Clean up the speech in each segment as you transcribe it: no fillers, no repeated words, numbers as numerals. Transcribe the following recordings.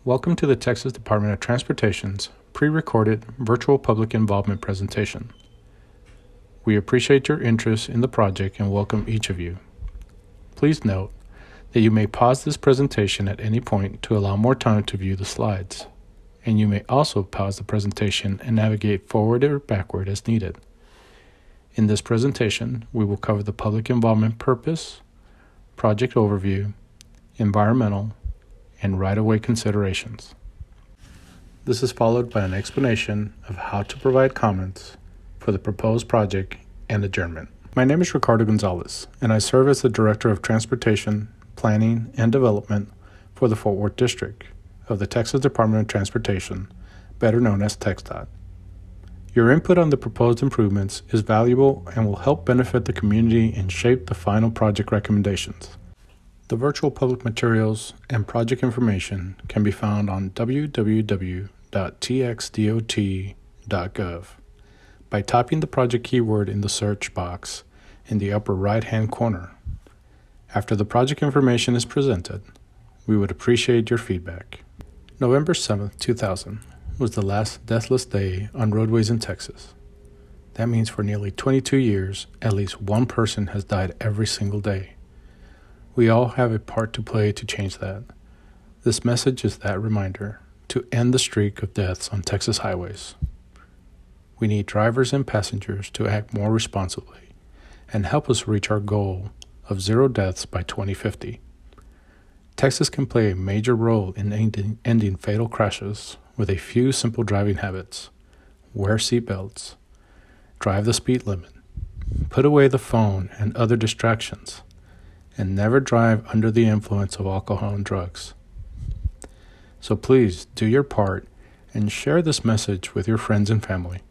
Welcome to the Texas Department of Transportation's pre-recorded virtual public involvement presentation. We appreciate your interest in the project and welcome each of you. Please note that you may pause this presentation at any point to allow more time to view the slides, and you may also pause the presentation and navigate forward or backward as needed. In this presentation, we will cover the public involvement purpose, project overview, environmental, and right-of-way considerations. This is followed by an explanation of how to provide comments for the proposed project and adjournment. My name is Ricardo Gonzalez, and I serve as the Director of Transportation, Planning, and Development for the Fort Worth District of the Texas Department of Transportation, better known as TxDOT. Your input on the proposed improvements is valuable and will help benefit the community and shape the final project recommendations. The virtual public materials and project information can be found on www.TxDOT.gov by typing the project keyword in the search box in the upper right-hand corner. After the project information is presented, we would appreciate your feedback. November 7, 2000 was the last deathless day on roadways in Texas. That means for nearly 22 years, at least one person has died every single day. We all have a part to play to change that. This message is that reminder to end the streak of deaths on Texas highways. We need drivers and passengers to act more responsibly and help us reach our goal of 0 deaths by 2050. Texas can play a major role in ending fatal crashes with a few simple driving habits. Wear seatbelts, drive the speed limit, put away the phone and other distractions, and never drive under the influence of alcohol and drugs. So please do your part and share this message with your friends and family.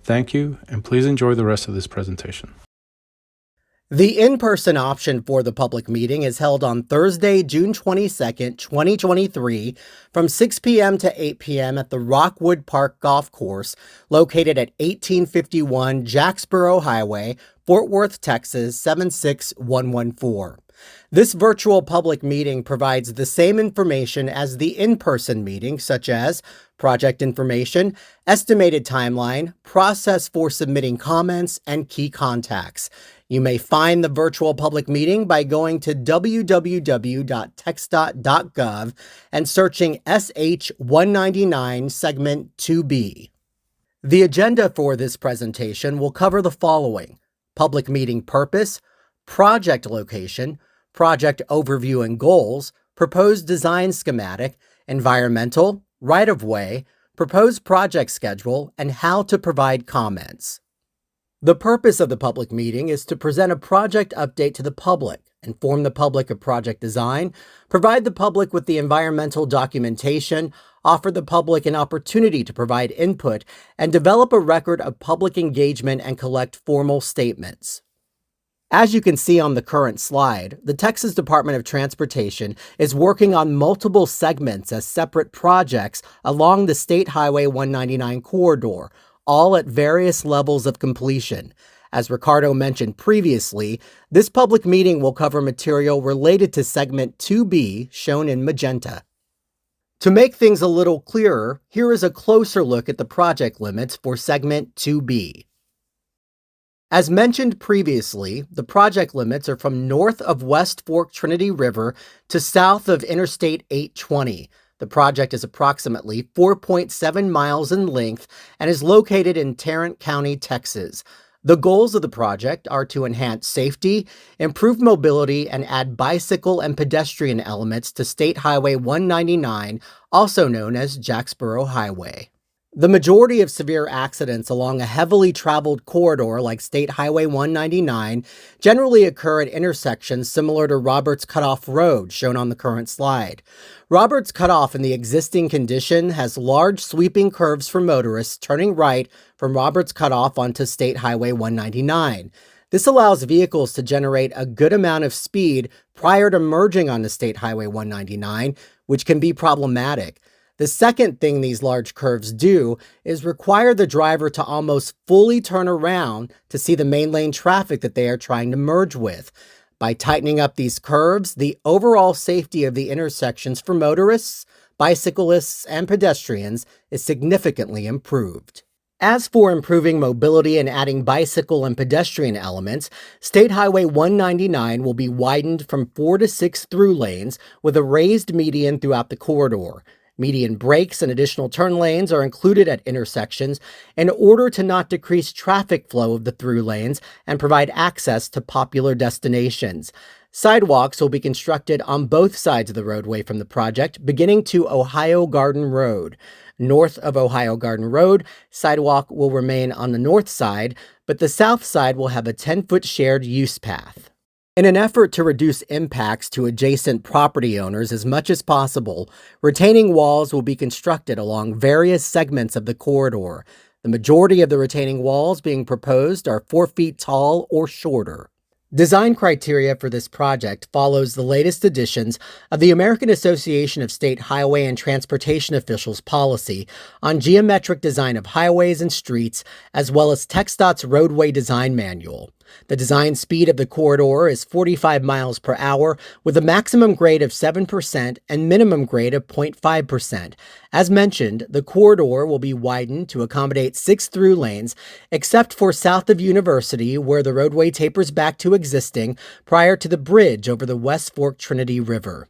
Thank you, and please enjoy the rest of this presentation. The in-person option for the public meeting is held on Thursday, June 22nd, 2023, from 6 p.m. to 8 p.m. at the Rockwood Park Golf Course, located at 1851 Jacksboro Highway, Fort Worth, Texas 76114. This virtual public meeting provides the same information as the in-person meeting, such as project information, estimated timeline, process for submitting comments, and key contacts. You may find the virtual public meeting by going to www.TxDOT.gov and searching SH-199 Segment 2B. The agenda for this presentation will cover the following: public meeting purpose, project location, project overview and goals, proposed design schematic, environmental, right-of-way, proposed project schedule, and how to provide comments. The purpose of the public meeting is to present a project update to the public, inform the public of project design, provide the public with the environmental documentation, offer the public an opportunity to provide input, and develop a record of public engagement and collect formal statements. As you can see on the current slide, the Texas Department of Transportation is working on multiple segments as separate projects along the State Highway 199 corridor, all at various levels of completion. As Ricardo mentioned previously, this public meeting will cover material related to Segment 2B, shown in magenta. To make things a little clearer, here is a closer look at the project limits for Segment 2B. As mentioned previously, the project limits are from north of West Fork Trinity River to south of Interstate 820. The project is approximately 4.7 miles in length and is located in Tarrant County, Texas. The goals of the project are to enhance safety, improve mobility, and add bicycle and pedestrian elements to State Highway 199, also known as Jacksboro Highway. The majority of severe accidents along a heavily traveled corridor like State Highway 199 generally occur at intersections similar to Roberts Cutoff Road, shown on the current slide. Roberts Cutoff in the existing condition has large sweeping curves for motorists turning right from Roberts Cutoff onto State Highway 199. This allows vehicles to generate a good amount of speed prior to merging onto State Highway 199, which can be problematic. The second thing these large curves do is require the driver to almost fully turn around to see the main lane traffic that they are trying to merge with. By tightening up these curves, the overall safety of the intersections for motorists, bicyclists, and pedestrians is significantly improved. As for improving mobility and adding bicycle and pedestrian elements, State Highway 199 will be widened from 4 to 6 through lanes with a raised median throughout the corridor. Median breaks and additional turn lanes are included at intersections in order to not decrease traffic flow of the through lanes and provide access to popular destinations. Sidewalks will be constructed on both sides of the roadway from the project, beginning to Ohio Garden Road. North of Ohio Garden Road, sidewalk will remain on the north side, but the south side will have a 10-foot shared use path. In an effort to reduce impacts to adjacent property owners as much as possible, retaining walls will be constructed along various segments of the corridor. The majority of the retaining walls being proposed are 4 feet tall or shorter. Design criteria for this project follows the latest editions of the American Association of State Highway and Transportation Officials policy on geometric design of highways and streets, as well as TxDOT's roadway design manual. The design speed of the corridor is 45 miles per hour with a maximum grade of 7% and minimum grade of 0.5%. As mentioned, the corridor will be widened to accommodate 6 through lanes, except for south of University, where the roadway tapers back to existing prior to the bridge over the West Fork Trinity River.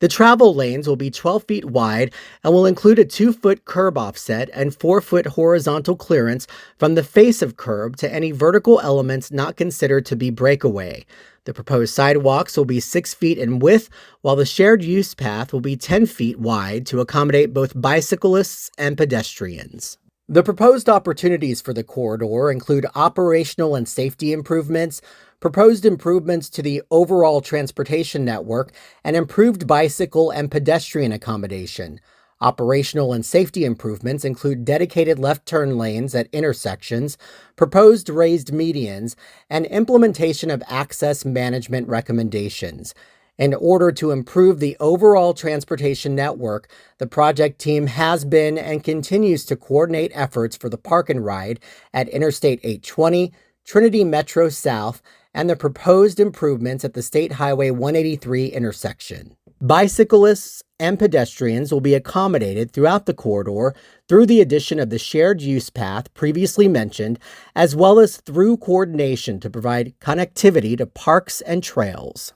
The travel lanes will be 12 feet wide and will include a 2-foot curb offset and 4-foot horizontal clearance from the face of curb to any vertical elements not considered to be breakaway. The proposed sidewalks will be 6 feet in width, while the shared use path will be 10 feet wide to accommodate both bicyclists and pedestrians. The proposed opportunities for the corridor include operational and safety improvements, proposed improvements to the overall transportation network, and improved bicycle and pedestrian accommodation. Operational and safety improvements include dedicated left turn lanes at intersections, proposed raised medians, and implementation of access management recommendations. In order to improve the overall transportation network, the project team has been and continues to coordinate efforts for the Park and Ride at Interstate 820, Trinity Metro South, and the proposed improvements at the State Highway 183 intersection. Bicyclists and pedestrians will be accommodated throughout the corridor through the addition of the shared use path previously mentioned, as well as through coordination to provide connectivity to parks and trails.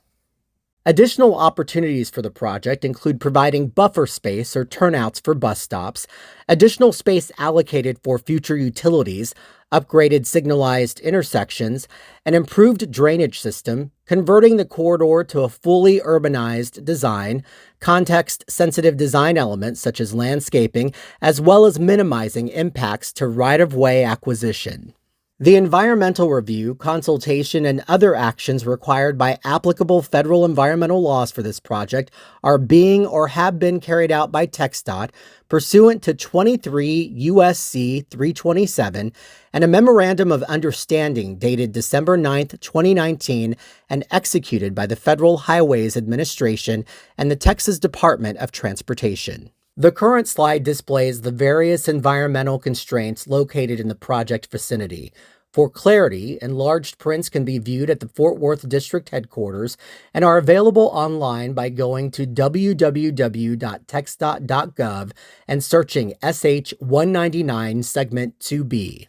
Additional opportunities for the project include providing buffer space or turnouts for bus stops, additional space allocated for future utilities, upgraded signalized intersections, an improved drainage system, converting the corridor to a fully urbanized design, context-sensitive design elements such as landscaping, as well as minimizing impacts to right-of-way acquisition. The environmental review, consultation, and other actions required by applicable federal environmental laws for this project are being or have been carried out by TxDOT pursuant to 23 U.S.C. 327 and a Memorandum of Understanding dated December 9, 2019, and executed by the Federal Highways Administration and the Texas Department of Transportation. The current slide displays the various environmental constraints located in the project vicinity. For clarity, enlarged prints can be viewed at the Fort Worth District Headquarters and are available online by going to www.txdot.gov and searching SH-199 Segment 2B.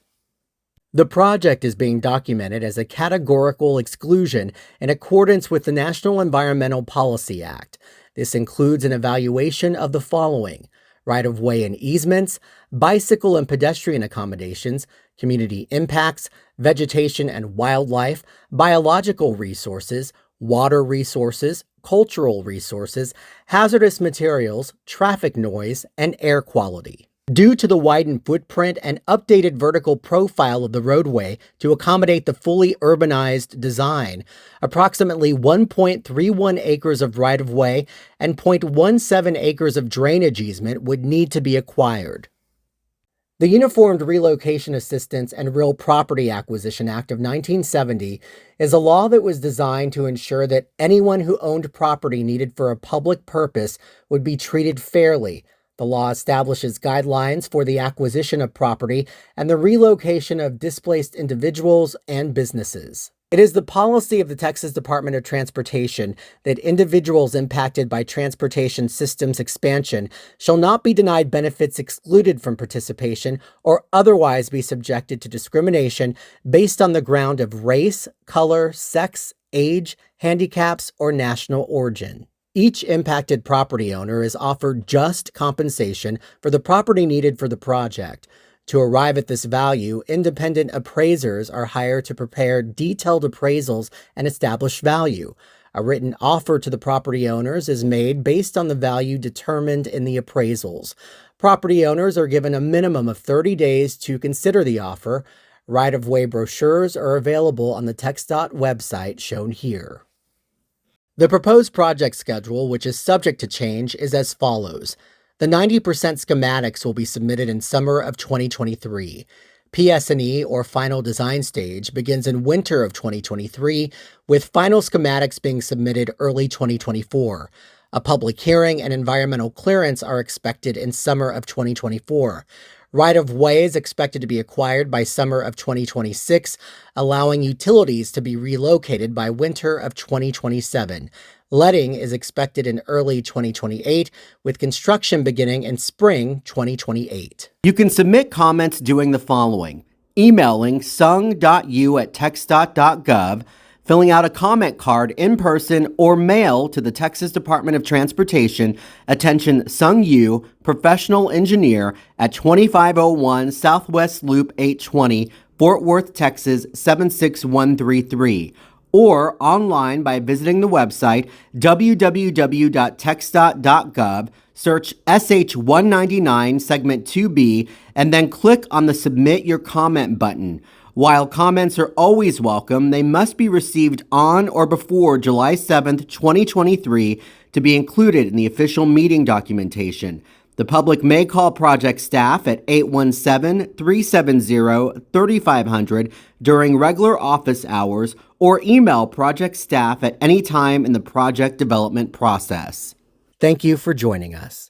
The project is being documented as a categorical exclusion in accordance with the National Environmental Policy Act. This includes an evaluation of the following: right-of-way and easements, bicycle and pedestrian accommodations, community impacts, vegetation and wildlife, biological resources, water resources, cultural resources, hazardous materials, traffic noise, and air quality. Due to the widened footprint and updated vertical profile of the roadway to accommodate the fully urbanized design, approximately 1.31 acres of right-of-way and 0.17 acres of drainage easement would need to be acquired. The Uniformed Relocation Assistance and Real Property Acquisition Act of 1970 is a law that was designed to ensure that anyone who owned property needed for a public purpose would be treated fairly. The law establishes guidelines for the acquisition of property and the relocation of displaced individuals and businesses. It is the policy of the Texas Department of Transportation that individuals impacted by transportation systems expansion shall not be denied benefits excluded from participation or otherwise be subjected to discrimination based on the ground of race, color, sex, age, handicaps, or national origin. Each impacted property owner is offered just compensation for the property needed for the project. To arrive at this value, independent appraisers are hired to prepare detailed appraisals and establish value. A written offer to the property owners is made based on the value determined in the appraisals. Property owners are given a minimum of 30 days to consider the offer. Right-of-way brochures are available on the TxDOT website shown here. The proposed project schedule, which is subject to change, is as follows. The 90% schematics will be submitted in summer of 2023. PS&E, or final design stage, begins in winter of 2023, with final schematics being submitted early 2024. A public hearing and environmental clearance are expected in summer of 2024. Right-of-way is expected to be acquired by summer of 2026, allowing utilities to be relocated by winter of 2027. Letting is expected in early 2028, with construction beginning in spring 2028. You can submit comments doing the following: emailing sung.u@txdot.gov, filling out a comment card in person or mail to the Texas Department of Transportation, attention Sung U, professional engineer at 2501 Southwest Loop 820, Fort Worth, Texas 76133. Or online by visiting the website www.txdot.gov, search SH199 segment 2B, and then click on the Submit Your Comment button. While comments are always welcome, they must be received on or before July 7th, 2023 to be included in the official meeting documentation. The public may call project staff at 817-370-3500 during regular office hours or email project staff at any time in the project development process. Thank you for joining us.